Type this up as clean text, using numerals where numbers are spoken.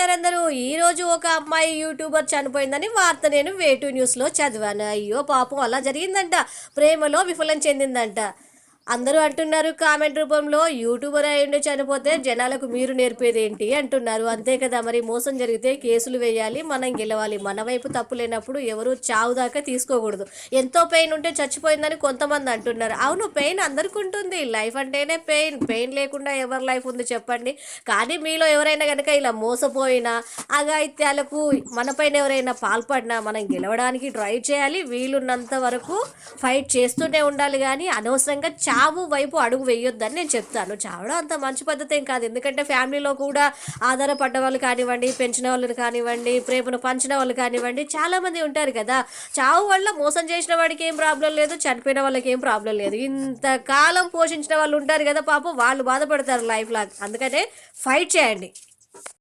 ఉన్నారందరూ? ఈరోజు ఒక అమ్మాయి యూట్యూబర్ చనిపోయిందని వార్త నేను వేటూ న్యూస్లో చదివాను. అయ్యో పాపం అలా జరిగిందంట. ప్రేమలో విఫలం చెందిందంట. అందరూ అంటున్నారు కామెంట్ రూపంలో, యూట్యూబర్ అయ్యుండి చనిపోతే జనాలకు మీరు నేర్పేదేంటి అంటున్నారు. అంతే కదా మరి, మోసం జరిగితే కేసులు వేయాలి, మనం గెలవాలి. మన వైపు తప్పు లేనప్పుడు ఎవరు చావు దాకా తీసుకోకూడదు. ఎంతో పెయిన్ ఉంటే చచ్చిపోయిందని కొంతమంది అంటున్నారు. అవును, పెయిన్ అందరికీ ఉంటుంది. లైఫ్ అంటేనే పెయిన్. పెయిన్ లేకుండా ఎవరి లైఫ్ ఉంది చెప్పండి? కానీ మీలో ఎవరైనా కనుక ఇలా మోసపోయినా, అఘాయిత్యాలకు మనపైన ఎవరైనా పాల్పడినా మనం గెలవడానికి ట్రై చేయాలి. వీలున్నంత వరకు ఫైట్ చేస్తూనే ఉండాలి. కానీ అనవసరంగా చావు వైపు అడుగు వేయొద్దని నేను చెప్తాను. చావడం అంత మంచి పద్ధతి ఏం కాదు. ఎందుకంటే ఫ్యామిలీలో కూడా ఆధారపడ్డ వాళ్ళు కానివ్వండి, పెంచిన వాళ్ళు కానివ్వండి, ప్రేమను పంచిన వాళ్ళు కానివ్వండి, చాలామంది ఉంటారు కదా. చావు వల్ల మోసం చేసిన వాడికి ఏం ప్రాబ్లం లేదు, చనిపోయిన వాళ్ళకి ఏం ప్రాబ్లం లేదు. ఇంతకాలం పోషించిన వాళ్ళు ఉంటారు కదా పాపం, వాళ్ళు బాధపడతారు లైఫ్ లాంగ్. అందుకనే ఫైట్ చేయండి.